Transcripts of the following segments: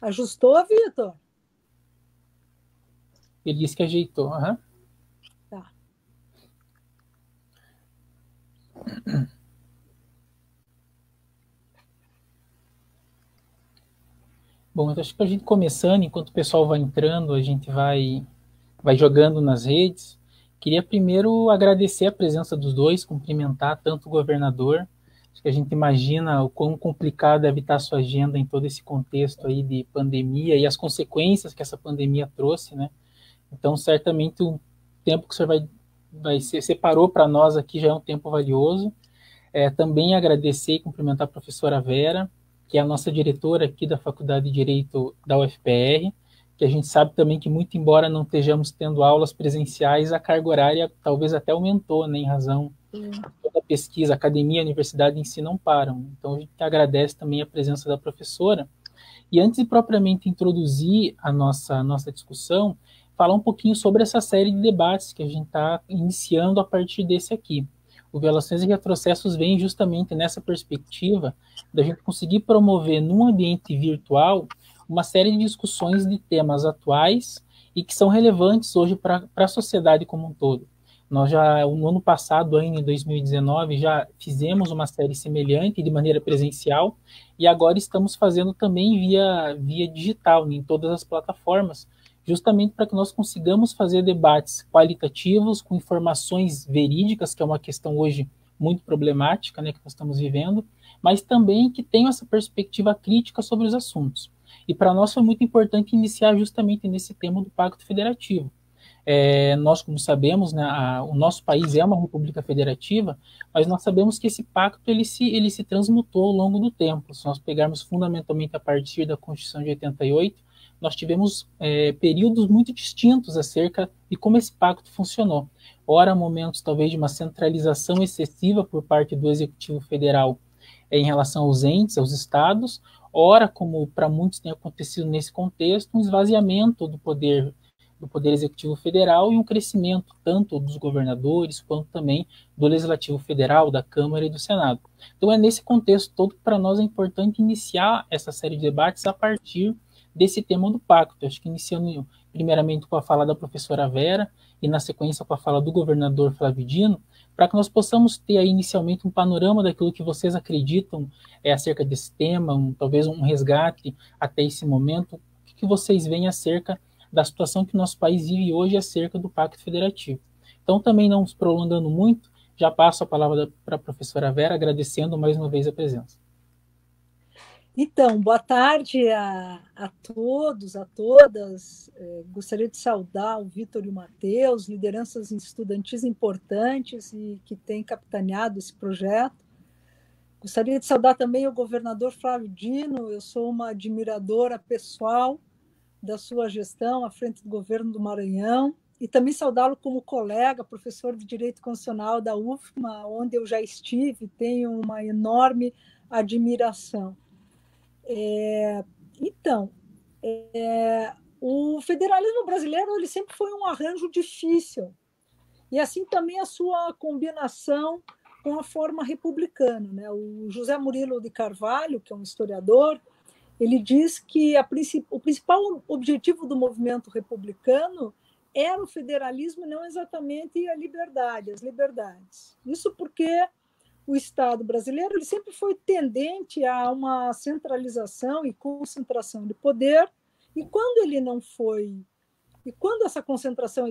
Ajustou, Vitor? Ele disse que ajeitou. Uhum. Tá. Bom, então acho que a gente começando, enquanto o pessoal vai entrando, a gente vai jogando nas redes. Queria primeiro agradecer a presença dos dois, cumprimentar tanto o governador. Acho que a gente imagina o quão complicado deve estar a sua agenda em todo esse contexto aí de pandemia e as consequências que essa pandemia trouxe, né? Então, certamente o tempo que o senhor separou para nós aqui já é um tempo valioso. Também agradecer e cumprimentar a professora Vera, que é a nossa diretora aqui da Faculdade de Direito da UFPR, que a gente sabe também que, muito embora não estejamos tendo aulas presenciais, a carga horária talvez até aumentou, né, em razão Sim. de toda a pesquisa, a academia, a universidade em si não param. Então, a gente agradece também a presença da professora. E antes de propriamente introduzir a nossa discussão, falar um pouquinho sobre essa série de debates que a gente está iniciando a partir desse aqui. O Violações e Retrocessos vem justamente nessa perspectiva da gente conseguir promover num ambiente virtual uma série de discussões de temas atuais e que são relevantes hoje para a sociedade como um todo. Nós já, no ano passado, ainda em 2019, já fizemos uma série semelhante de maneira presencial, e agora estamos fazendo também via digital, né, em todas as plataformas, justamente para que nós consigamos fazer debates qualitativos, com informações verídicas, que é uma questão hoje muito problemática, né, que nós estamos vivendo, mas também que tenham essa perspectiva crítica sobre os assuntos. E para nós foi muito importante iniciar justamente nesse tema do Pacto Federativo. Nós, como sabemos, né, o nosso país é uma república federativa, mas nós sabemos que esse pacto ele se transmutou ao longo do tempo. Se nós pegarmos fundamentalmente a partir da Constituição de 88, nós tivemos períodos muito distintos acerca de como esse pacto funcionou. Ora, momentos talvez de uma centralização excessiva por parte do Executivo Federal em relação aos entes, aos estados, ora, como para muitos tem acontecido nesse contexto, um esvaziamento do poder executivo federal e um crescimento tanto dos governadores quanto também do legislativo federal, da Câmara e do Senado. Então é nesse contexto todo que para nós é importante iniciar essa série de debates a partir desse tema do pacto. Acho que iniciando primeiramente com a fala da professora Vera e na sequência com a fala do governador Flávio Dino, para que nós possamos ter aí inicialmente um panorama daquilo que vocês acreditam acerca desse tema, talvez um resgate até esse momento, o que vocês veem acerca da situação que o nosso país vive hoje acerca do Pacto Federativo. Então, também não nos prolongando muito, já passo a palavra para a professora Vera, agradecendo mais uma vez a presença. Então, boa tarde a todos, a todas. Gostaria de saudar o Vitor e o Matheus, lideranças estudantis importantes e que têm capitaneado esse projeto. Gostaria de saudar também o governador Flávio Dino. Eu sou uma admiradora pessoal da sua gestão à frente do governo do Maranhão, e também saudá-lo como colega, professor de Direito Constitucional da UFMA, onde eu já estive, tenho uma enorme admiração. Então, o federalismo brasileiro ele sempre foi um arranjo difícil, e assim também a sua combinação com a forma republicana. Né? O José Murilo de Carvalho, que é um historiador, ele diz que o principal objetivo do movimento republicano era o federalismo, não exatamente a liberdade, as liberdades. Isso porque o Estado brasileiro ele sempre foi tendente a uma centralização e concentração de poder, e quando ele não foi, e quando essa concentração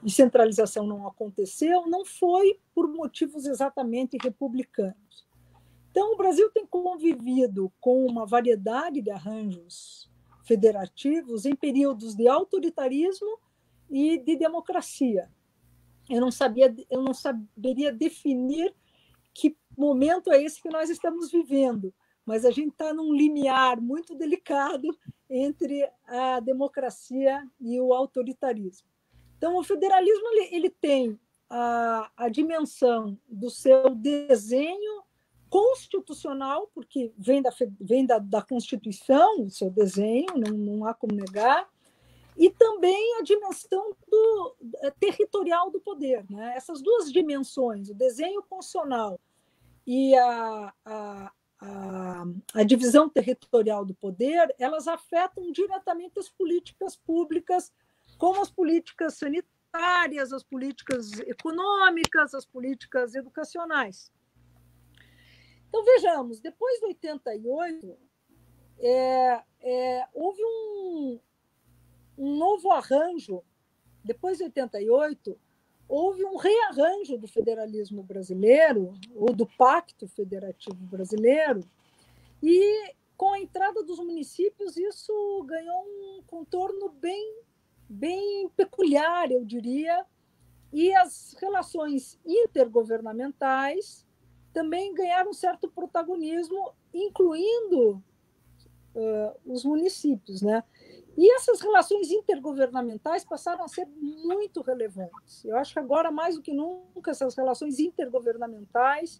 e centralização não aconteceu, não foi por motivos exatamente republicanos. Então, o Brasil tem convivido com uma variedade de arranjos federativos em períodos de autoritarismo e de democracia. Eu não saberia definir que momento é esse que nós estamos vivendo, mas a gente está num limiar muito delicado entre a democracia e o autoritarismo. Então, o federalismo ele tem a dimensão do seu desenho constitucional, porque vem da Constituição, o seu desenho, não há como negar, e também a dimensão territorial do poder. Né? Essas duas dimensões, o desenho constitucional e a divisão territorial do poder, elas afetam diretamente as políticas públicas, como as políticas sanitárias, as políticas econômicas, as políticas educacionais. Então, vejamos, depois de 88, houve um novo arranjo. Depois de 88, houve um rearranjo do federalismo brasileiro, ou do Pacto Federativo Brasileiro, e com a entrada dos municípios, isso ganhou um contorno bem peculiar, eu diria, e as relações intergovernamentais também ganharam um certo protagonismo, incluindo os municípios, né? E essas relações intergovernamentais passaram a ser muito relevantes. Eu acho que agora, mais do que nunca, essas relações intergovernamentais,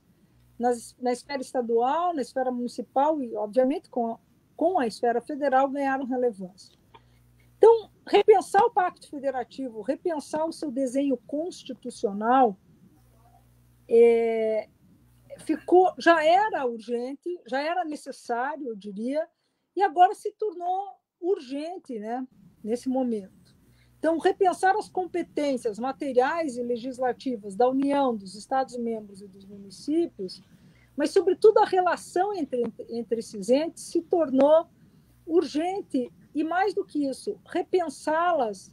na esfera estadual, na esfera municipal e, obviamente, com a esfera federal, ganharam relevância. Então, repensar o Pacto Federativo, repensar o seu desenho constitucional, já era urgente, já era necessário, eu diria, e agora se tornou urgente, né, nesse momento. Então, repensar as competências materiais e legislativas da União, dos Estados-membros e dos municípios, mas, sobretudo, a relação entre esses entes se tornou urgente e, mais do que isso, repensá-las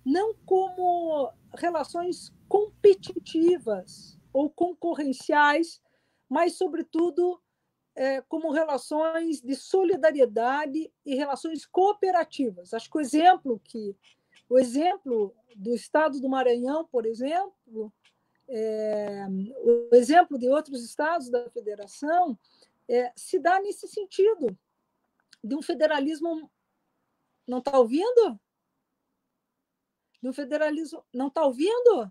não como relações competitivas ou concorrenciais, mas, sobretudo, como relações de solidariedade e relações cooperativas. Acho que o exemplo do Estado do Maranhão, por exemplo, o exemplo de outros estados da federação, se dá nesse sentido, de um federalismo... Não está ouvindo? De um federalismo... Não está ouvindo?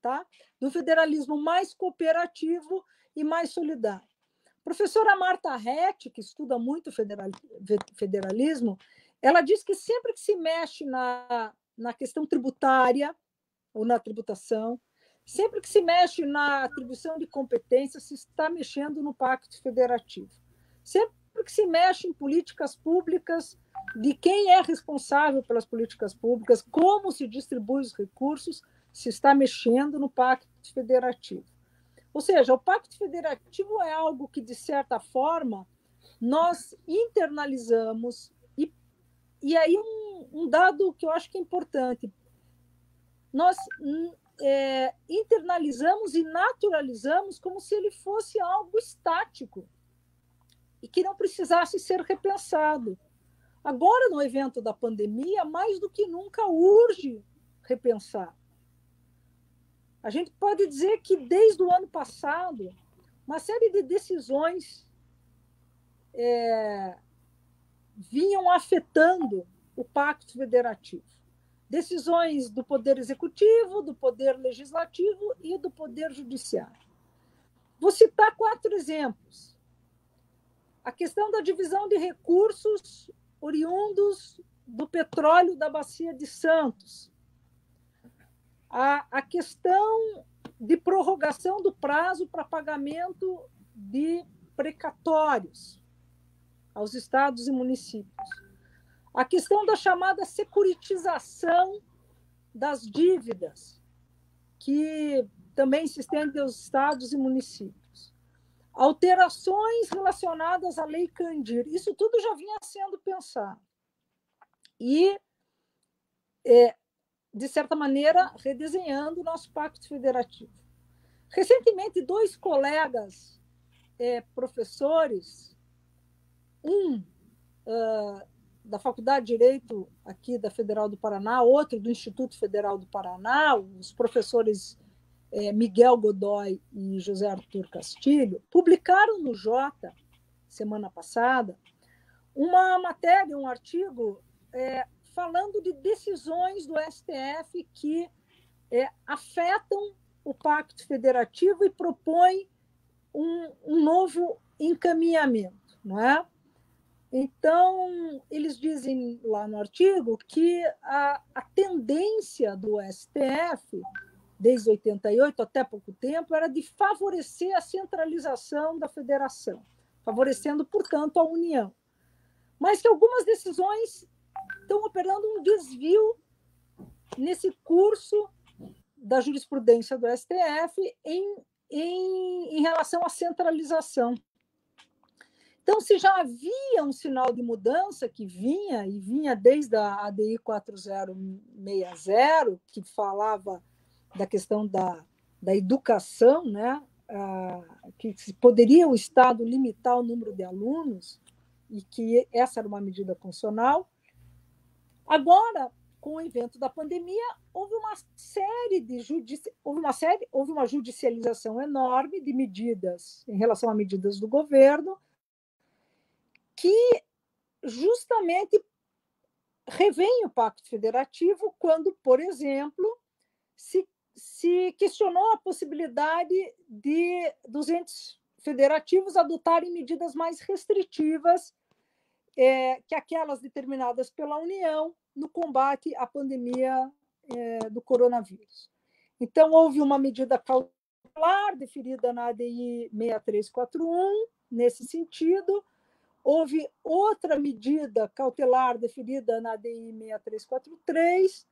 Tá? Do federalismo mais cooperativo e mais solidário. A professora Marta Rett, que estuda muito federalismo, ela diz que sempre que se mexe na questão tributária, ou na tributação, sempre que se mexe na atribuição de competências, se está mexendo no Pacto Federativo. Sempre que se mexe em políticas públicas, de quem é responsável pelas políticas públicas, como se distribui os recursos, se está mexendo no Pacto Federativo. Ou seja, o Pacto Federativo é algo que, de certa forma, nós internalizamos, e aí um dado que eu acho que é importante, nós internalizamos e naturalizamos como se ele fosse algo estático e que não precisasse ser repensado. Agora, no evento da pandemia, mais do que nunca urge repensar. A gente pode dizer que, desde o ano passado, uma série de decisões vinham afetando o Pacto Federativo. Decisões do Poder Executivo, do Poder Legislativo e do Poder Judiciário. Vou citar 4 exemplos. A questão da divisão de recursos oriundos do petróleo da Bacia de Santos. A questão de prorrogação do prazo para pagamento de precatórios aos estados e municípios. A questão da chamada securitização das dívidas, que também se estende aos estados e municípios. Alterações relacionadas à Lei Candir. Isso tudo já vinha sendo pensado. E, de certa maneira, redesenhando o nosso Pacto Federativo. Recentemente, 2 colegas professores, da Faculdade de Direito aqui da Federal do Paraná, outro do Instituto Federal do Paraná, os professores Miguel Godoy e José Arthur Castilho, publicaram no Jota, semana passada, uma matéria, um artigo, falando de decisões do STF que afetam o Pacto Federativo e propõem um novo encaminhamento, não é? Então, eles dizem lá no artigo que a tendência do STF desde 88 até pouco tempo, era de favorecer a centralização da federação, favorecendo, portanto, a união. Mas que algumas decisões estão operando um desvio nesse curso da jurisprudência do STF em relação à centralização. Então, se já havia um sinal de mudança que vinha desde a ADI 4060, que falava da questão da educação, né? Que poderia o Estado limitar o número de alunos, e que essa era uma medida constitucional. Agora, com o evento da pandemia, houve uma judicialização enorme de medidas em relação a medidas do governo, que justamente revém o Pacto Federativo quando, por exemplo, se questionou a possibilidade dos entes federativos adotarem medidas mais restritivas que aquelas determinadas pela União no combate à pandemia do coronavírus. Então, houve uma medida cautelar deferida na ADI 6341, nesse sentido. Houve outra medida cautelar deferida na ADI 6343,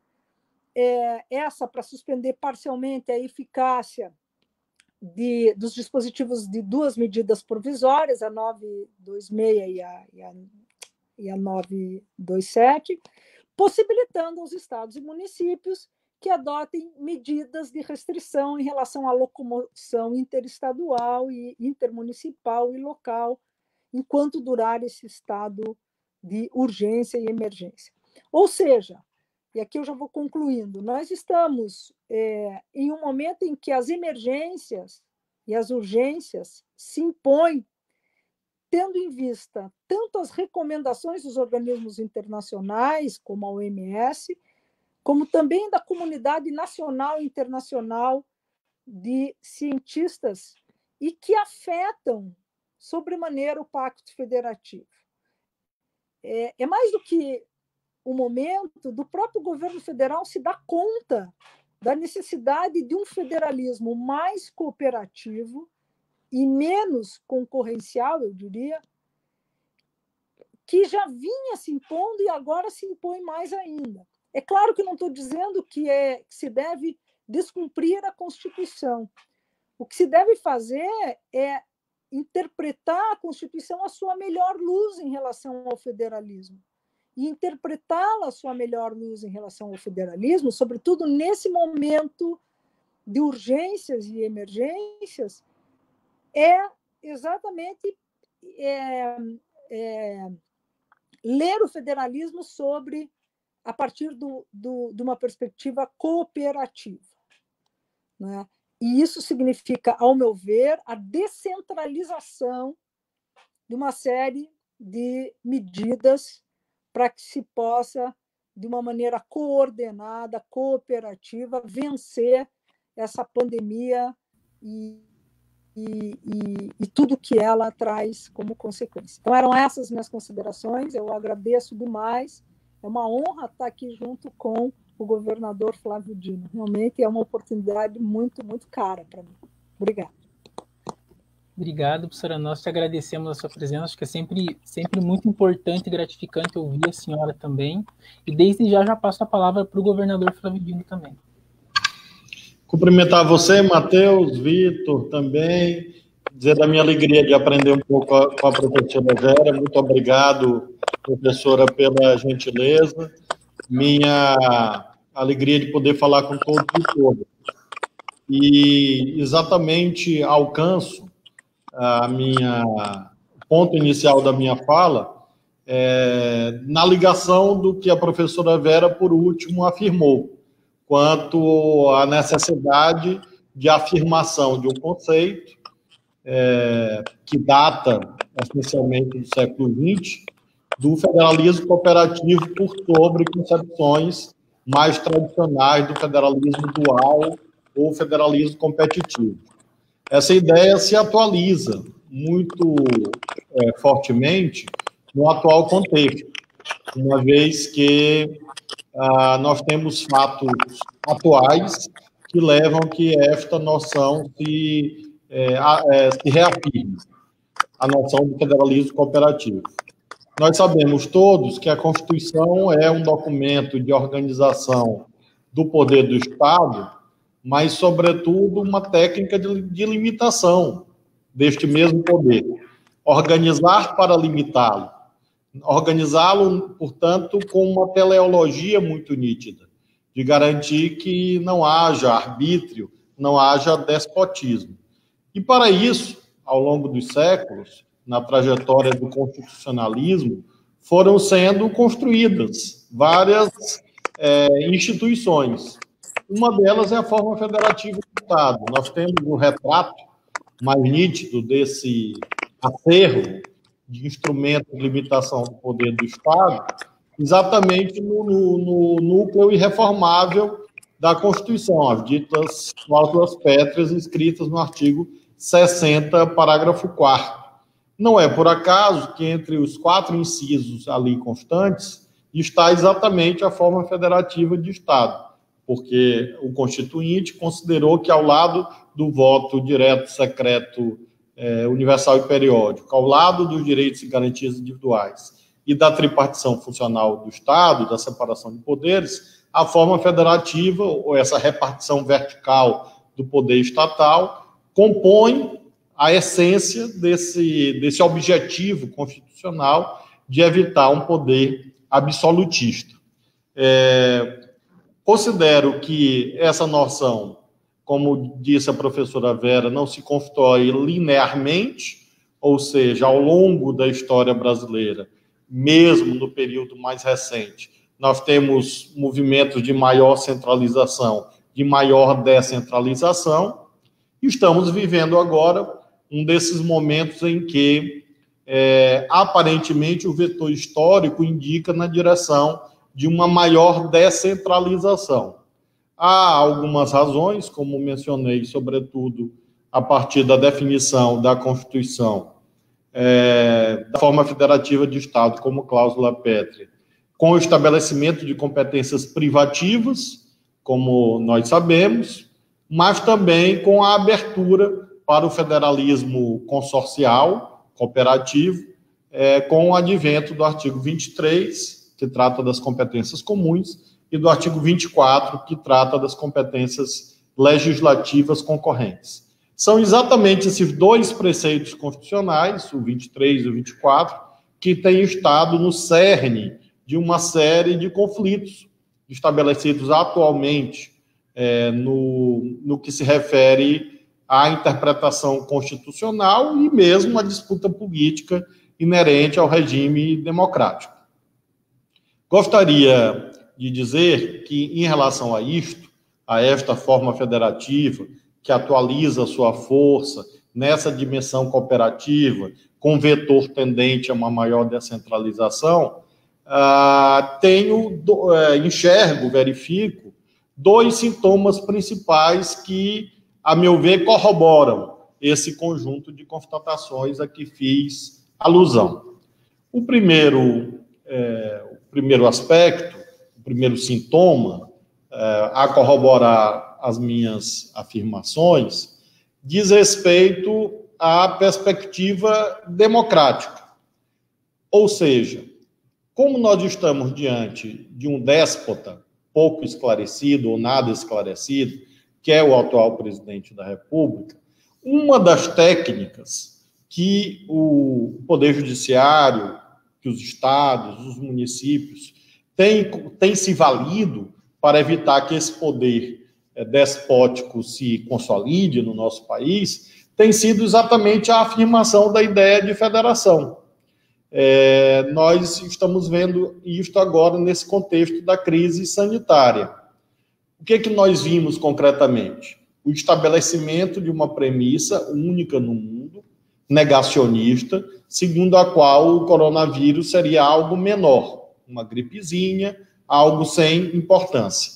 essa para suspender parcialmente a eficácia dos dispositivos de duas medidas provisórias, a 926 e a 927, possibilitando aos estados e municípios que adotem medidas de restrição em relação à locomoção interestadual e intermunicipal e local, enquanto durar esse estado de urgência e emergência. Ou seja, e aqui eu já vou concluindo, nós estamos em um momento em que as emergências e as urgências se impõem, tendo em vista tanto as recomendações dos organismos internacionais, como a OMS, como também da comunidade nacional e internacional de cientistas, e que afetam sobremaneira o Pacto Federativo. É mais do que o momento do próprio governo federal se dar conta da necessidade de um federalismo mais cooperativo e menos concorrencial, eu diria, que já vinha se impondo e agora se impõe mais ainda. É claro que não estou dizendo que se deve descumprir a Constituição. O que se deve fazer é interpretar a Constituição à sua melhor luz em relação ao federalismo. E interpretá-la à sua melhor luz em relação ao federalismo, sobretudo nesse momento de urgências e emergências, é exatamente ler o federalismo a partir de uma perspectiva cooperativa, né? E isso significa, ao meu ver, a descentralização de uma série de medidas para que se possa, de uma maneira coordenada, cooperativa, vencer essa pandemia e tudo que ela traz como consequência. Então, eram essas minhas considerações, eu agradeço demais, é uma honra estar aqui junto com o governador Flávio Dino, realmente é uma oportunidade muito, muito cara para mim. Obrigada. Obrigado, professora. Nós te agradecemos a sua presença, acho que é sempre muito importante e gratificante ouvir a senhora também, e desde já passo a palavra para o governador Flávio Dino também. Cumprimentar você, Matheus, Vitor também, dizer da minha alegria de aprender um pouco com a professora Vera. Muito obrigado, professora, pela gentileza. Minha alegria de poder falar com todos e todas. E exatamente alcanço o ponto inicial da minha fala na ligação do que a professora Vera, por último, afirmou, quanto à necessidade de afirmação de um conceito que data, essencialmente, do século XX, do federalismo cooperativo por sobre concepções mais tradicionais do federalismo dual ou federalismo competitivo. Essa ideia se atualiza muito fortemente no atual contexto, uma vez que nós temos fatos atuais que levam que esta noção se reafirme, a noção do federalismo cooperativo. Nós sabemos todos que a Constituição é um documento de organização do poder do Estado, mas, sobretudo, uma técnica de limitação deste mesmo poder. Organizar para limitá-lo. Organizá-lo, portanto, com uma teleologia muito nítida, de garantir que não haja arbítrio, não haja despotismo. E, para isso, ao longo dos séculos, na trajetória do constitucionalismo, foram sendo construídas várias instituições. Uma delas é a forma federativa do Estado. Nós temos um retrato mais nítido desse acervo de instrumentos de limitação do poder do Estado, exatamente no núcleo irreformável da Constituição, as ditas cláusulas pétreas inscritas no artigo 60, parágrafo 4º. Não é por acaso que entre os 4 incisos ali constantes está exatamente a forma federativa de Estado, porque o Constituinte considerou que, ao lado do voto direto, secreto, universal e periódico, ao lado dos direitos e garantias individuais e da tripartição funcional do Estado, da separação de poderes, a forma federativa, ou essa repartição vertical do poder estatal, compõe a essência desse objetivo constitucional de evitar um poder absolutista. Considero que essa noção, como disse a professora Vera, não se constrói linearmente, ou seja, ao longo da história brasileira, mesmo no período mais recente, nós temos movimentos de maior centralização, de maior descentralização, e estamos vivendo agora um desses momentos em que, aparentemente, o vetor histórico indica na direção de uma maior descentralização. Há algumas razões, como mencionei, sobretudo a partir da definição da Constituição, da forma federativa de Estado como cláusula pétrea, com o estabelecimento de competências privativas, como nós sabemos, mas também com a abertura para o federalismo consorcial, cooperativo, com o advento do artigo 23, que trata das competências comuns, e do artigo 24, que trata das competências legislativas concorrentes. São exatamente esses 2 preceitos constitucionais, o 23 e o 24, que têm estado no cerne de uma série de conflitos estabelecidos atualmente no que se refere à interpretação constitucional e mesmo à disputa política inerente ao regime democrático. Gostaria de dizer que, em relação a isto, a esta forma federativa, que atualiza sua força nessa dimensão cooperativa, com vetor tendente a uma maior descentralização, enxergo, verifico, 2 sintomas principais que, a meu ver, corroboram esse conjunto de constatações a que fiz alusão. O primeiro aspecto, o primeiro sintoma a corroborar as minhas afirmações, diz respeito à perspectiva democrática. Ou seja, como nós estamos diante de um déspota pouco esclarecido ou nada esclarecido, que é o atual presidente da República, uma das técnicas que o Poder Judiciário, que os estados, os municípios, têm se valido para evitar que esse poder despótico se consolide no nosso país, tem sido exatamente a afirmação da ideia de federação. Nós estamos vendo isto agora nesse contexto da crise sanitária. O que nós vimos concretamente? O estabelecimento de uma premissa única no mundo, negacionista, segundo a qual o coronavírus seria algo menor, uma gripezinha, algo sem importância.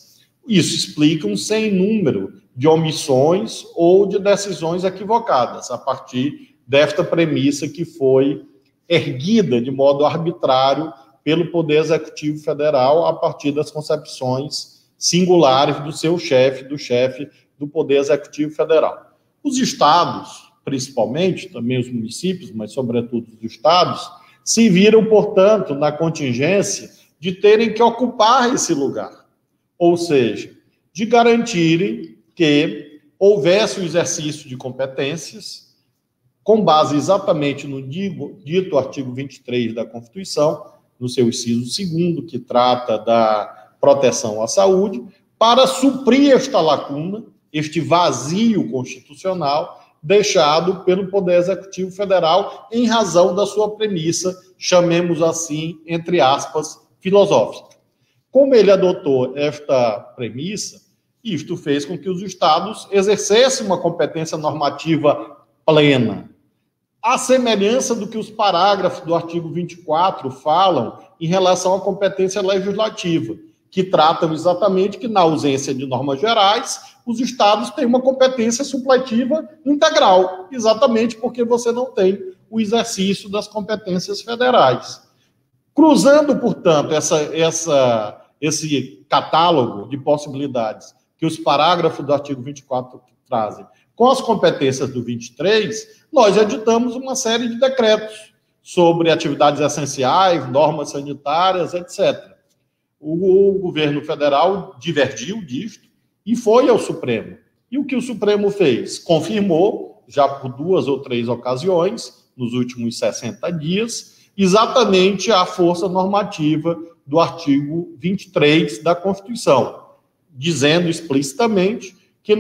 Isso explica um sem número de omissões ou de decisões equivocadas, a partir desta premissa que foi erguida de modo arbitrário pelo Poder Executivo Federal a partir das concepções singulares do seu chefe, do chefe do Poder Executivo Federal. Os estados, principalmente, também os municípios, mas sobretudo os estados, se viram, portanto, na contingência de terem que ocupar esse lugar, ou seja, de garantirem que houvesse o exercício de competências com base exatamente no dito artigo 23 da Constituição, no seu inciso 2º, que trata da proteção à saúde, para suprir esta lacuna, este vazio constitucional deixado pelo Poder Executivo Federal em razão da sua premissa, chamemos assim, entre aspas, filosófica. Como ele adotou esta premissa, isto fez com que os estados exercessem uma competência normativa plena, à semelhança do que os parágrafos do artigo 24 falam em relação à competência legislativa, que tratam exatamente que, na ausência de normas gerais, os estados têm uma competência supletiva integral, exatamente porque você não tem o exercício das competências federais. Cruzando, portanto, esse catálogo de possibilidades que os parágrafos do artigo 24 trazem com as competências do 23, nós editamos uma série de decretos sobre atividades essenciais, normas sanitárias, etc. O governo federal divergiu disto e foi ao Supremo. E o que o Supremo fez? Confirmou, já por 2 ou 3 ocasiões, nos últimos 60 dias, exatamente a força normativa do artigo 23 da Constituição, dizendo explicitamente que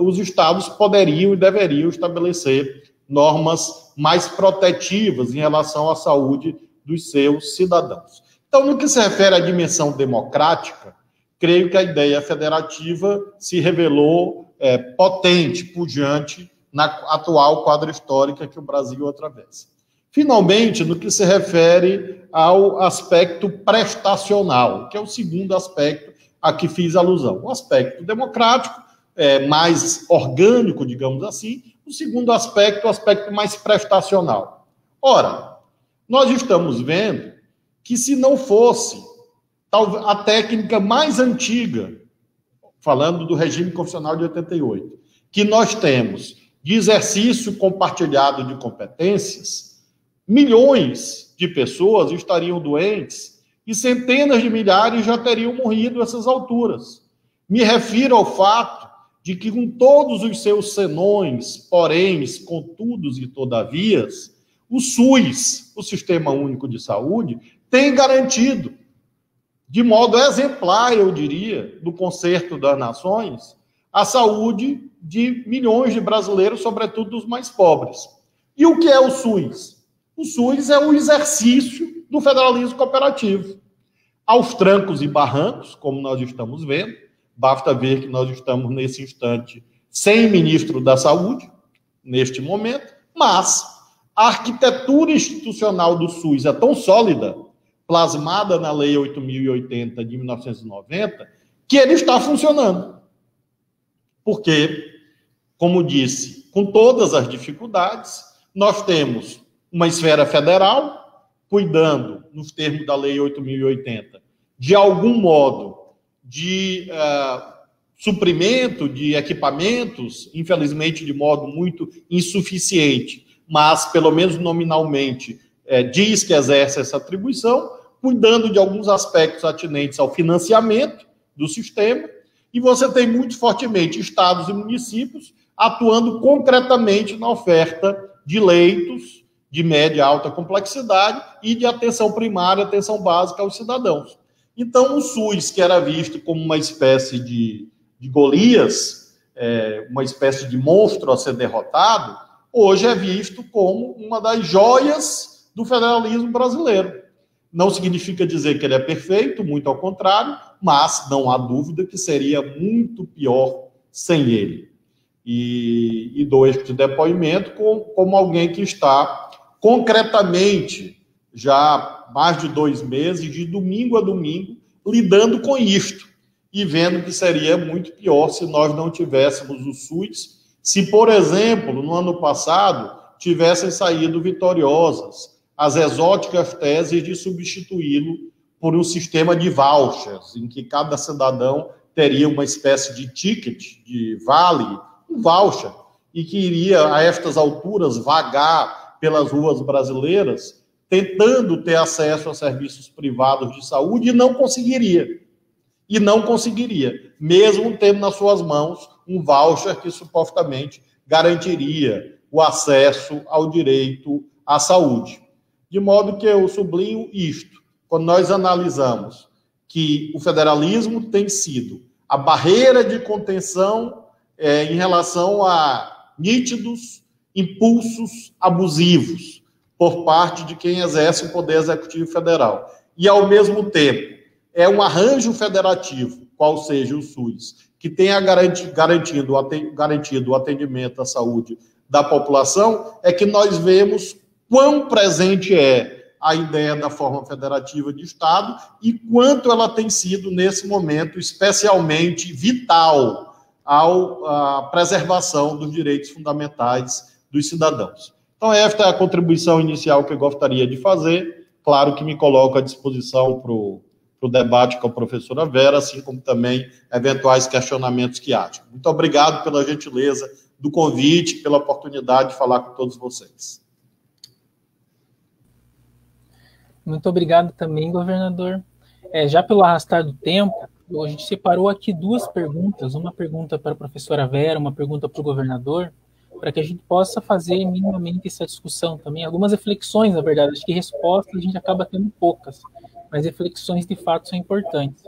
os estados poderiam e deveriam estabelecer normas mais protetivas em relação à saúde dos seus cidadãos. Então, no que se refere à dimensão democrática, creio que a ideia federativa se revelou potente, pujante, na atual quadra histórica que o Brasil atravessa. Finalmente, no que se refere ao aspecto prestacional, que é o segundo aspecto a que fiz alusão. O aspecto democrático, mais orgânico, digamos assim. O segundo aspecto, o aspecto mais prestacional. Ora, nós estamos vendo que se não fosse a técnica mais antiga, falando do regime constitucional de 88, que nós temos de exercício compartilhado de competências, milhões de pessoas estariam doentes e centenas de milhares já teriam morrido a essas alturas. Me refiro ao fato de que, com todos os seus senões, poréns, contudos e todavia, o SUS, o Sistema Único de Saúde, tem garantido, de modo exemplar, eu diria, do concerto das nações, a saúde de milhões de brasileiros, sobretudo dos mais pobres. E o que é o SUS? O SUS é o exercício do federalismo cooperativo. Aos trancos e barrancos, como nós estamos vendo, basta ver que nós estamos, nesse instante, sem ministro da Saúde, neste momento, mas a arquitetura institucional do SUS é tão sólida, plasmada na Lei 8.080 de 1990, que ele está funcionando. Porque, como disse, com todas as dificuldades, nós temos uma esfera federal, cuidando, nos termos da Lei 8.080, de algum modo, de suprimento de equipamentos, infelizmente de modo muito insuficiente, mas, pelo menos nominalmente, diz que exerce essa atribuição, cuidando de alguns aspectos atinentes ao financiamento do sistema, e você tem muito fortemente estados e municípios atuando concretamente na oferta de leitos de média e alta complexidade e de atenção primária, atenção básica aos cidadãos. Então, o SUS, que era visto como uma espécie de Golias, uma espécie de monstro a ser derrotado, hoje é visto como uma das joias do federalismo brasileiro. Não significa dizer que ele é perfeito, muito ao contrário, mas não há dúvida que seria muito pior sem ele. E dou este depoimento como alguém que está concretamente, já mais de 2 meses, de domingo a domingo, lidando com isto e vendo que seria muito pior se nós não tivéssemos o SUS, se, por exemplo, no ano passado, tivessem saído vitoriosas as exóticas teses de substituí-lo por um sistema de vouchers, em que cada cidadão teria uma espécie de ticket, de vale, um voucher, e que iria, a estas alturas, vagar pelas ruas brasileiras, tentando ter acesso a serviços privados de saúde, e não conseguiria. E não conseguiria, mesmo tendo nas suas mãos um voucher que supostamente garantiria o acesso ao direito à saúde. De modo que eu sublinho isto. Quando nós analisamos que o federalismo tem sido a barreira de contenção em relação a nítidos impulsos abusivos por parte de quem exerce o poder executivo federal. E, ao mesmo tempo, é um arranjo federativo, qual seja o SUS, que tenha garantido o atendimento à saúde da população, é que nós vemos quão presente é a ideia da forma federativa de Estado e quanto ela tem sido, nesse momento, especialmente vital à preservação dos direitos fundamentais dos cidadãos. Então, esta é a contribuição inicial que eu gostaria de fazer. Claro que me coloco à disposição para o debate com a professora Vera, assim como também eventuais questionamentos que haja. Muito obrigado pela gentileza do convite, pela oportunidade de falar com todos vocês. Muito obrigado também, governador. Já pelo arrastar do tempo, a gente separou aqui duas perguntas, uma pergunta para a professora Vera, uma pergunta para o governador, para que a gente possa fazer minimamente essa discussão também. Algumas reflexões, na verdade, acho que respostas a gente acaba tendo poucas, mas reflexões de fato são importantes.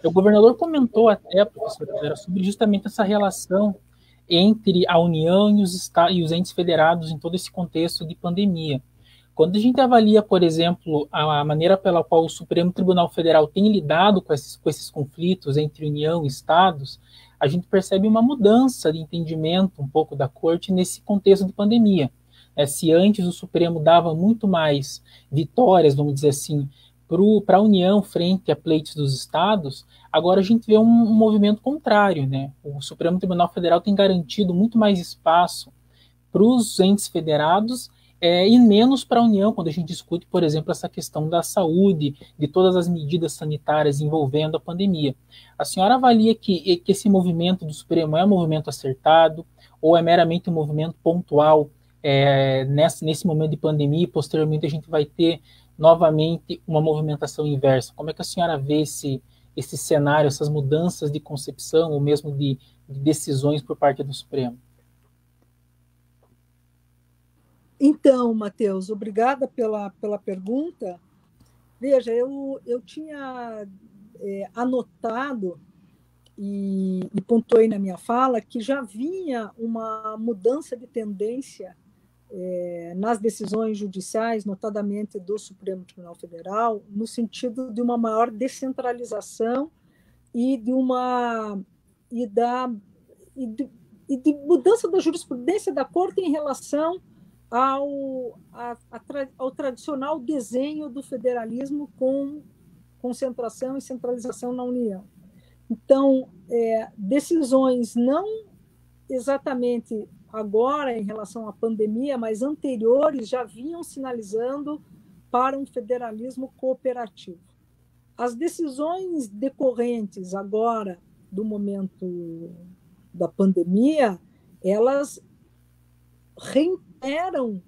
O governador comentou até, a professora Vera, sobre justamente essa relação entre a União e os entes federados em todo esse contexto de pandemia. Quando a gente avalia, por exemplo, a maneira pela qual o Supremo Tribunal Federal tem lidado com esses conflitos entre União e Estados, a gente percebe uma mudança de entendimento um pouco da Corte nesse contexto de pandemia. Se antes o Supremo dava muito mais vitórias, vamos dizer assim, para a União frente a pleitos dos Estados, agora a gente vê um movimento contrário, né? O Supremo Tribunal Federal tem garantido muito mais espaço para os entes federados e menos para a União, quando a gente discute, por exemplo, essa questão da saúde, de todas as medidas sanitárias envolvendo a pandemia. A senhora avalia que esse movimento do Supremo é um movimento acertado ou é meramente um movimento pontual nesse momento de pandemia e posteriormente a gente vai ter novamente uma movimentação inversa? Como é que a senhora vê esse cenário, essas mudanças de concepção ou mesmo de decisões por parte do Supremo? Então, Matheus, obrigada pela pergunta. Veja, eu tinha anotado e pontuei na minha fala que já vinha uma mudança de tendência nas decisões judiciais, notadamente do Supremo Tribunal Federal, no sentido de uma maior descentralização e de mudança da jurisprudência da Corte em relação ao tradicional desenho do federalismo com concentração e centralização na União. Então, decisões não exatamente agora em relação à pandemia, mas anteriores já vinham sinalizando para um federalismo cooperativo. As decisões decorrentes agora do momento da pandemia, elas reiteram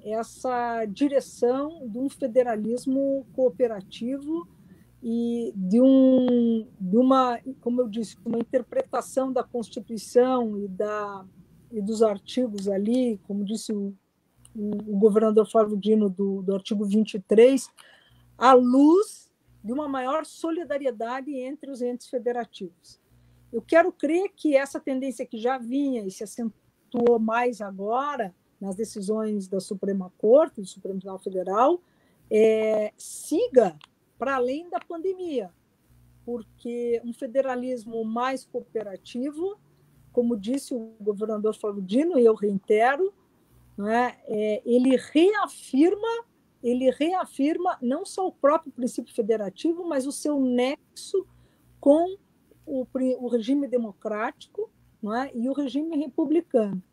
essa direção de um federalismo cooperativo e de uma, como eu disse, uma interpretação da Constituição e dos artigos ali, como disse o governador Flávio Dino, do artigo 23, à luz de uma maior solidariedade entre os entes federativos. Eu quero crer que essa tendência que já vinha e se acentuou mais agora nas decisões da Suprema Corte, do Supremo Tribunal Federal, siga para além da pandemia, porque um federalismo mais cooperativo, como disse o governador Flávio Dino, e eu reitero, ele reafirma não só o próprio princípio federativo, mas o seu nexo com o regime democrático, e o regime republicano.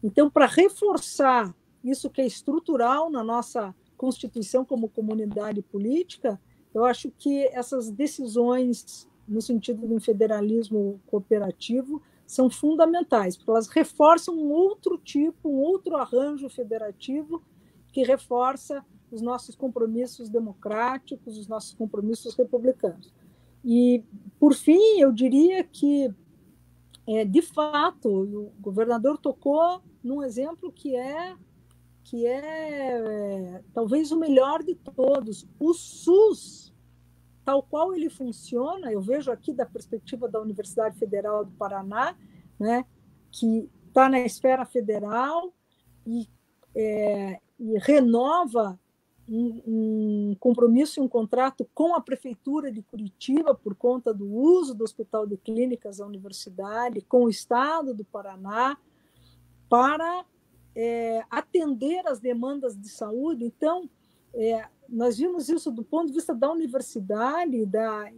Então, para reforçar isso que é estrutural na nossa Constituição como comunidade política, eu acho que essas decisões no sentido de um federalismo cooperativo, são fundamentais, porque elas reforçam um outro tipo, um outro arranjo federativo que reforça os nossos compromissos democráticos, os nossos compromissos republicanos. E, por fim, eu diria que, de fato, o governador tocou num exemplo que é talvez o melhor de todos. O SUS, tal qual ele funciona, eu vejo aqui da perspectiva da Universidade Federal do Paraná, né, que está na esfera federal e renova um compromisso e um contrato com a Prefeitura de Curitiba por conta do uso do Hospital de Clínicas da Universidade, com o Estado do Paraná, para atender às demandas de saúde. Então, nós vimos isso do ponto de vista da universidade, da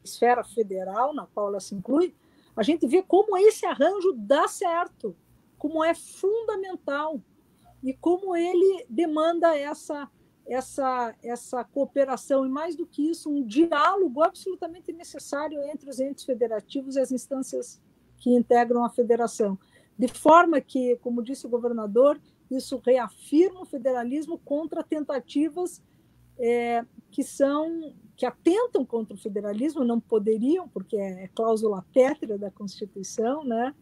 esfera federal, na qual ela se inclui. A gente vê como esse arranjo dá certo, como é fundamental e como ele demanda essa cooperação, e mais do que isso, um diálogo absolutamente necessário entre os entes federativos e as instâncias que integram a federação. De forma que, como disse o governador, isso reafirma o federalismo contra tentativas que atentam contra o federalismo, não poderiam, porque é cláusula pétrea da Constituição, né?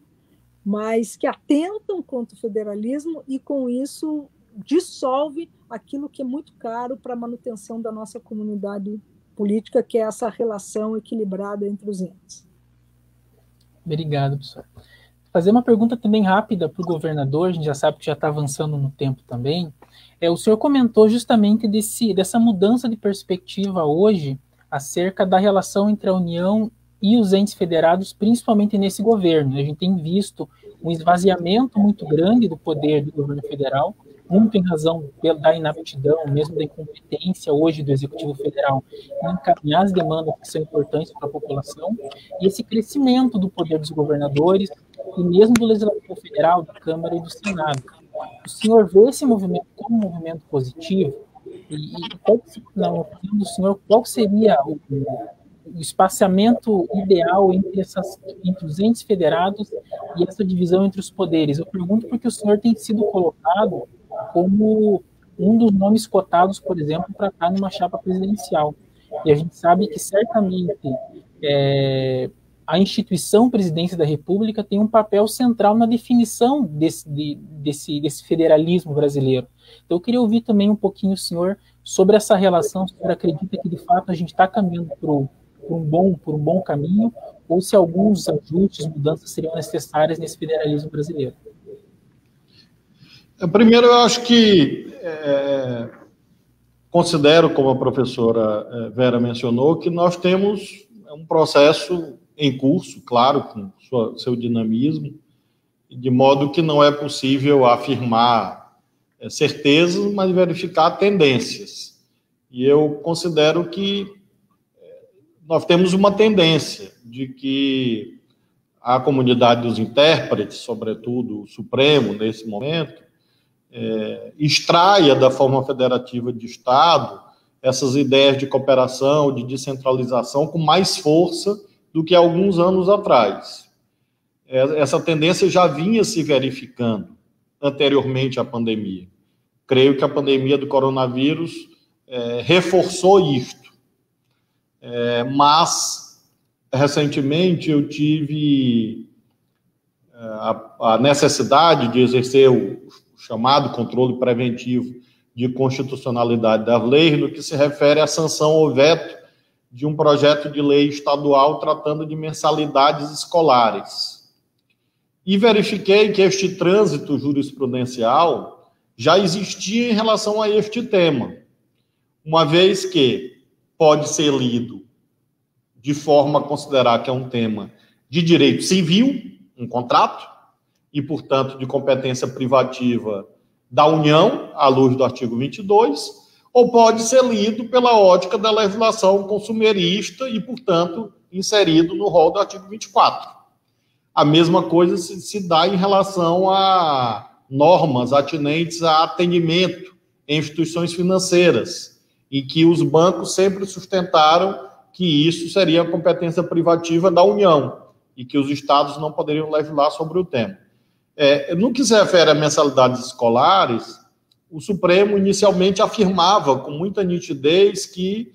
Mas que atentam contra o federalismo e, com isso, dissolve aquilo que é muito caro para a manutenção da nossa comunidade política, que é essa relação equilibrada entre os entes. Obrigado, professor. Fazer uma pergunta também rápida para o governador, a gente já sabe que já está avançando no tempo também. O senhor comentou justamente dessa mudança de perspectiva hoje acerca da relação entre a União e os entes federados, principalmente nesse governo. A gente tem visto um esvaziamento muito grande do poder do governo federal, muito em razão da inaptidão, mesmo da incompetência hoje do Executivo Federal em encaminhar as demandas que são importantes para a população, e esse crescimento do poder dos governadores e mesmo do Legislativo Federal, da Câmara e do Senado. O senhor vê esse movimento como um movimento positivo? E na opinião do senhor, qual seria o espaçamento ideal entre os entes federados e essa divisão entre os poderes? Eu pergunto porque o senhor tem sido colocado como um dos nomes cotados, por exemplo, para estar numa chapa presidencial. E a gente sabe que certamente a instituição Presidência da República tem um papel central na definição desse federalismo brasileiro. Então eu queria ouvir também um pouquinho o senhor sobre essa relação, se o senhor acredita que de fato a gente está caminhando por um bom caminho, ou se alguns ajustes, mudanças seriam necessárias nesse federalismo brasileiro. Primeiro, eu acho que considero, como a professora Vera mencionou, que nós temos um processo em curso, claro, com seu dinamismo, de modo que não é possível afirmar certezas, mas verificar tendências. E eu considero que nós temos uma tendência de que a comunidade dos intérpretes, sobretudo o Supremo, nesse momento, extraia da forma federativa de Estado essas ideias de cooperação, de descentralização, com mais força do que alguns anos atrás. Essa tendência já vinha se verificando anteriormente à pandemia. Creio que a pandemia do coronavírus reforçou isto. Mas, recentemente, eu tive a necessidade de exercer o chamado controle preventivo de constitucionalidade das leis, no que se refere à sanção ou veto de um projeto de lei estadual tratando de mensalidades escolares. E verifiquei que este trânsito jurisprudencial já existia em relação a este tema, uma vez que pode ser lido de forma a considerar que é um tema de direito civil, um contrato, e, portanto, de competência privativa da União, à luz do artigo 22, ou pode ser lido pela ótica da legislação consumerista e, portanto, inserido no rol do artigo 24. A mesma coisa se dá em relação a normas atinentes a atendimento em instituições financeiras, em que os bancos sempre sustentaram que isso seria a competência privativa da União e que os estados não poderiam legislar sobre o tema. No que se refere a mensalidades escolares, o Supremo inicialmente afirmava com muita nitidez que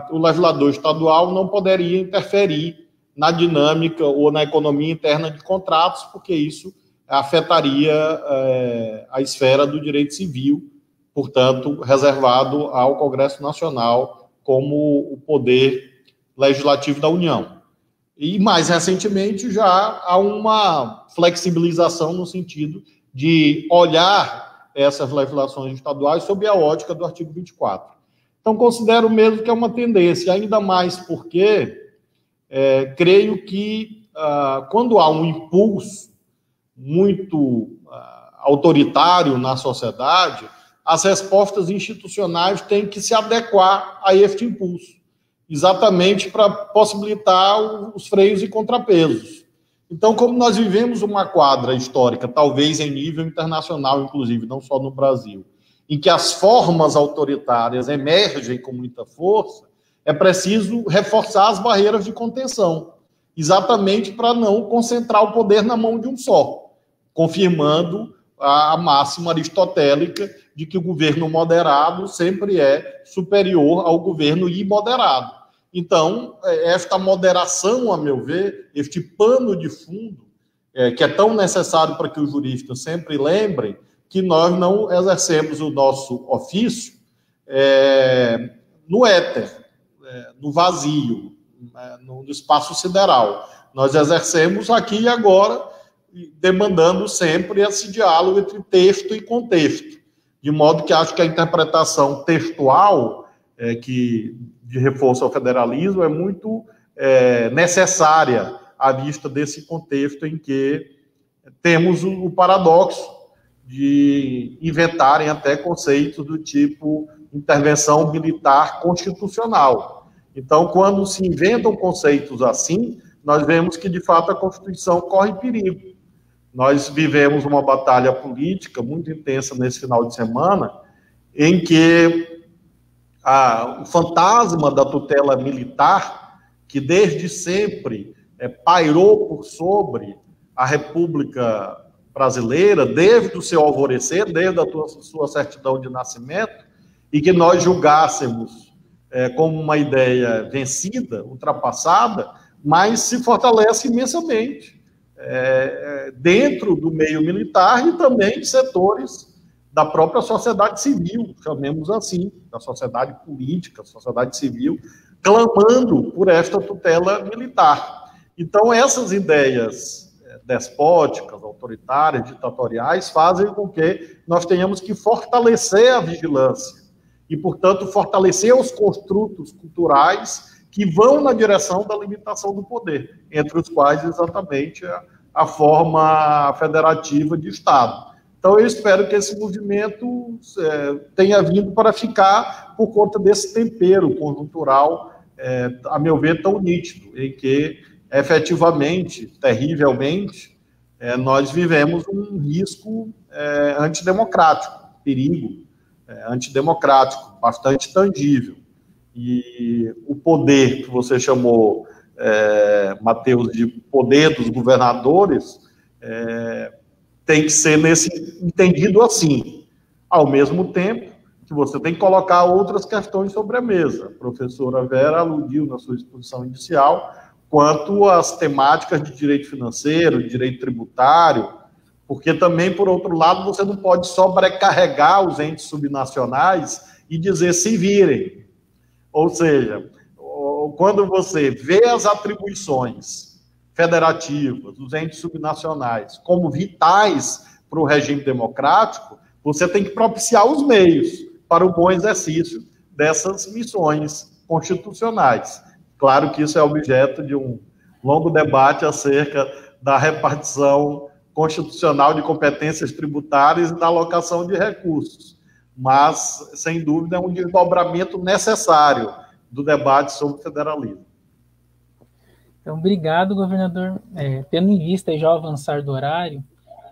o legislador estadual não poderia interferir na dinâmica ou na economia interna de contratos, porque isso afetaria a esfera do direito civil, portanto, reservado ao Congresso Nacional como o poder legislativo da União. E, mais recentemente, já há uma flexibilização no sentido de olhar essas legislações estaduais sob a ótica do artigo 24. Então, considero mesmo que é uma tendência, ainda mais porque creio que quando há um impulso muito autoritário na sociedade, as respostas institucionais têm que se adequar a este impulso, exatamente para possibilitar os freios e contrapesos. Então, como nós vivemos uma quadra histórica, talvez em nível internacional, inclusive, não só no Brasil, em que as formas autoritárias emergem com muita força, é preciso reforçar as barreiras de contenção, exatamente para não concentrar o poder na mão de um só, confirmando a máxima aristotélica de que o governo moderado sempre é superior ao governo imoderado. Então, esta moderação, a meu ver, este pano de fundo, que é tão necessário para que os juristas sempre lembrem que nós não exercemos o nosso ofício no éter, no vazio, no espaço sideral. Nós exercemos aqui e agora, demandando sempre esse diálogo entre texto e contexto, de modo que acho que a interpretação textual, de reforço ao federalismo, é muito necessária à vista desse contexto em que temos o paradoxo de inventarem até conceitos do tipo intervenção militar constitucional. Então, quando se inventam conceitos assim, nós vemos que, de fato, a Constituição corre perigo. Nós vivemos uma batalha política muito intensa nesse final de semana, em que o fantasma da tutela militar, que desde sempre pairou por sobre a República Brasileira, desde o seu alvorecer, desde a sua certidão de nascimento, e que nós julgássemos como uma ideia vencida, ultrapassada, mas se fortalece imensamente dentro do meio militar e também de setores da própria sociedade civil, chamemos assim, da sociedade política, sociedade civil, clamando por esta tutela militar. Então, essas ideias despóticas, autoritárias, ditatoriais, fazem com que nós tenhamos que fortalecer a vigilância e, portanto, fortalecer os construtos culturais que vão na direção da limitação do poder, entre os quais exatamente a forma federativa de Estado. Então, eu espero que esse movimento tenha vindo para ficar por conta desse tempero conjuntural, a meu ver, tão nítido, em que, efetivamente, terrivelmente, nós vivemos um risco antidemocrático, perigo antidemocrático, bastante tangível. E o poder que você chamou, Matheus, de poder dos governadores, tem que ser entendido assim. Ao mesmo tempo que você tem que colocar outras questões sobre a mesa. A professora Vera aludiu na sua exposição inicial quanto às temáticas de direito financeiro, de direito tributário, porque também, por outro lado, você não pode sobrecarregar os entes subnacionais e dizer se virem. Ou seja, quando você vê as atribuições federativas dos entes subnacionais como vitais para o regime democrático, você tem que propiciar os meios para o bom exercício dessas missões constitucionais. Claro que isso é objeto de um longo debate acerca da repartição constitucional de competências tributárias e da alocação de recursos. Mas, sem dúvida, é um desdobramento necessário do debate sobre o federalismo. Então, obrigado, governador. Tendo em vista já o avançar do horário,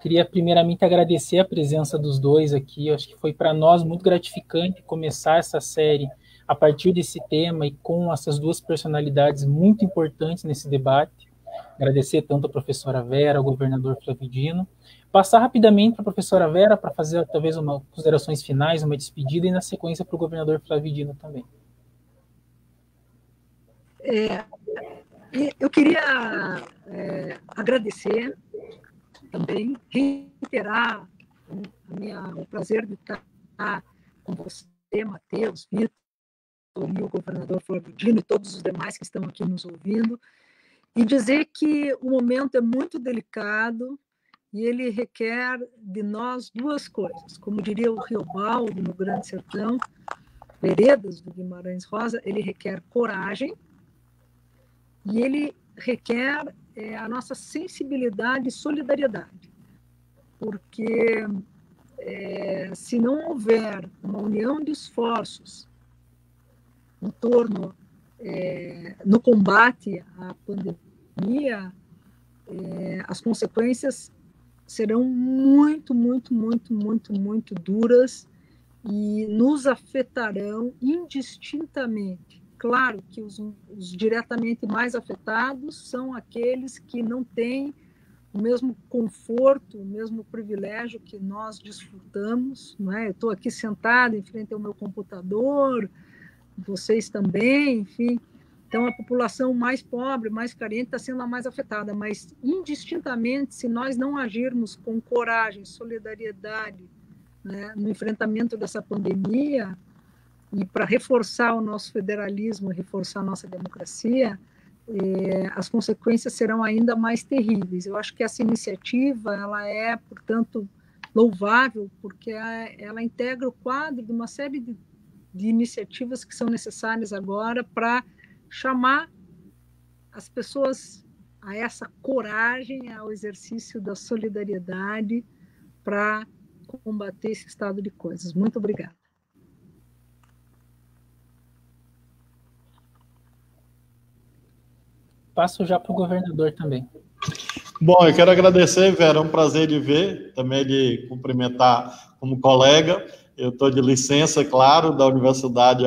queria primeiramente agradecer a presença dos dois aqui. Eu acho que foi para nós muito gratificante começar essa série a partir desse tema e com essas duas personalidades muito importantes nesse debate. Agradecer tanto a professora Vera, ao governador Flávio Dino. Passar rapidamente para a professora Vera para fazer talvez umas considerações finais, uma despedida, e na sequência para o governador Flávio Dino também. Eu queria agradecer também, reiterar o prazer de estar com você, Matheus, Vitor, e o governador Flávio Dino e todos os demais que estão aqui nos ouvindo, e dizer que o momento é muito delicado e ele requer de nós duas coisas. Como diria o Riobaldo, no Grande Sertão, Veredas do Guimarães Rosa, ele requer coragem e ele requer a nossa sensibilidade e solidariedade. Porque se não houver uma união de esforços em torno no combate à pandemia, as consequências serão muito, muito, muito, muito, muito duras e nos afetarão indistintamente. Claro que os diretamente mais afetados são aqueles que não têm o mesmo conforto, o mesmo privilégio que nós desfrutamos, não é? Eu estou aqui sentado em frente ao meu computador, vocês também, enfim. Então, a população mais pobre, mais carente, está sendo a mais afetada, mas, indistintamente, se nós não agirmos com coragem, solidariedade, né, no enfrentamento dessa pandemia, e para reforçar o nosso federalismo, reforçar a nossa democracia, as consequências serão ainda mais terríveis. Eu acho que essa iniciativa ela é, portanto, louvável, porque ela integra o quadro de uma série de iniciativas que são necessárias agora para chamar as pessoas a essa coragem, ao exercício da solidariedade para combater esse estado de coisas. Muito obrigada. Passo já para o governador também. Bom, eu quero agradecer, Vera, é um prazer de ver, também de cumprimentar como colega. Eu estou de licença, claro, da universidade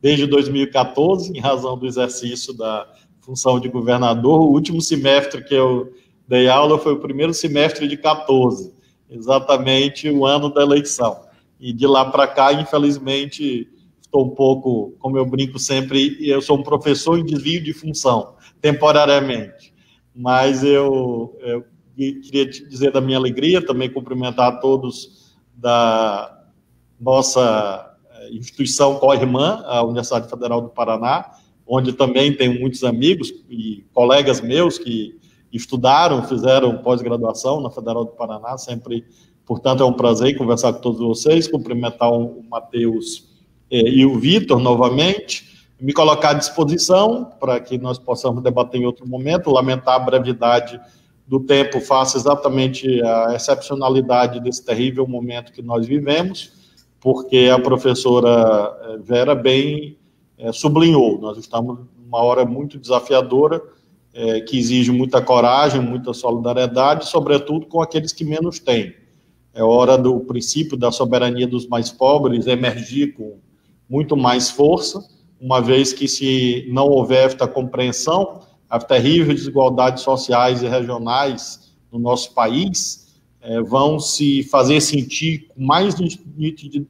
desde 2014, em razão do exercício da função de governador. O último semestre que eu dei aula foi o primeiro semestre de 14, exatamente o ano da eleição. E de lá para cá, infelizmente, estou um pouco, como eu brinco sempre, eu sou um professor em desvio de função, temporariamente. Mas eu queria te dizer da minha alegria, também cumprimentar a todos da nossa instituição co-irmã, a Universidade Federal do Paraná, onde também tenho muitos amigos e colegas meus que estudaram, fizeram pós-graduação na Federal do Paraná, sempre, portanto, é um prazer conversar com todos vocês, cumprimentar o Matheus e o Vitor novamente, me colocar à disposição para que nós possamos debater em outro momento, lamentar a brevidade do tempo face exatamente à excepcionalidade desse terrível momento que nós vivemos, porque a professora Vera bem sublinhou, nós estamos numa hora muito desafiadora, que exige muita coragem, muita solidariedade, sobretudo com aqueles que menos têm. É hora do princípio da soberania dos mais pobres emergir com muito mais força, uma vez que se não houver esta compreensão, as terríveis desigualdades sociais e regionais no nosso país vão se fazer sentir com mais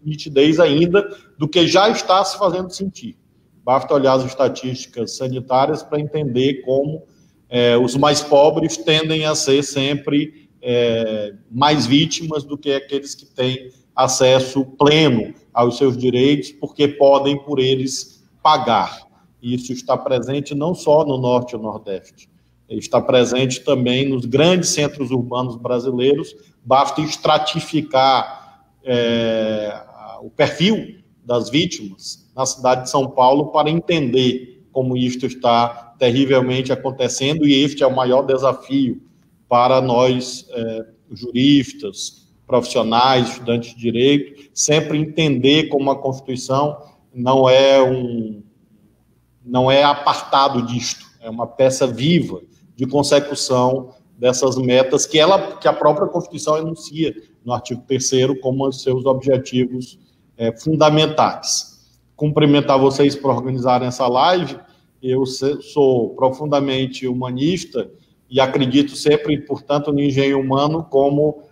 nitidez ainda do que já está se fazendo sentir. Basta olhar as estatísticas sanitárias para entender como os mais pobres tendem a ser sempre mais vítimas do que aqueles que têm acesso pleno aos seus direitos, porque podem por eles pagar. Isso está presente não só no Norte e no Nordeste, está presente também nos grandes centros urbanos brasileiros. Basta estratificar o perfil das vítimas na cidade de São Paulo para entender como isto está terrivelmente acontecendo, e este é o maior desafio para nós, juristas, profissionais, estudantes de direito, sempre entender como a Constituição não é apartado disto, é uma peça viva de consecução dessas metas que a própria Constituição enuncia no artigo 3º como os seus objetivos fundamentais. cumprimentar vocês por organizarem essa live. Eu sou profundamente humanista e acredito sempre, portanto, no engenho humano como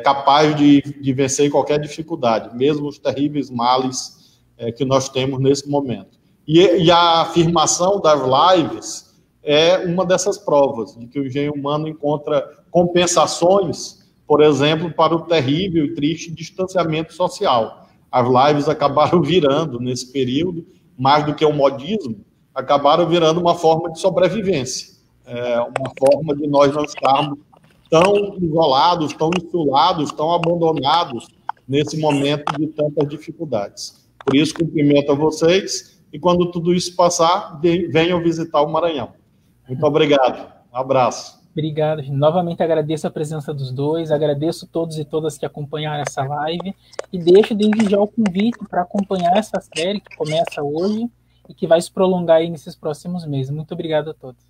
capaz de vencer qualquer dificuldade, mesmo os terríveis males que nós temos nesse momento. E a afirmação das lives é uma dessas provas, de que o engenho humano encontra compensações, por exemplo, para o terrível e triste distanciamento social. As lives acabaram virando, nesse período, mais do que um modismo, acabaram virando uma forma de sobrevivência, uma forma de nós não estarmos tão isolados, tão insulados, tão abandonados nesse momento de tantas dificuldades. Por isso, cumprimento a vocês, e quando tudo isso passar, venham visitar o Maranhão. Muito obrigado. Um abraço. Obrigado. Novamente agradeço a presença dos dois, agradeço todos e todas que acompanharam essa live, e deixo desde já o convite para acompanhar essa série que começa hoje e que vai se prolongar aí nesses próximos meses. Muito obrigado a todos.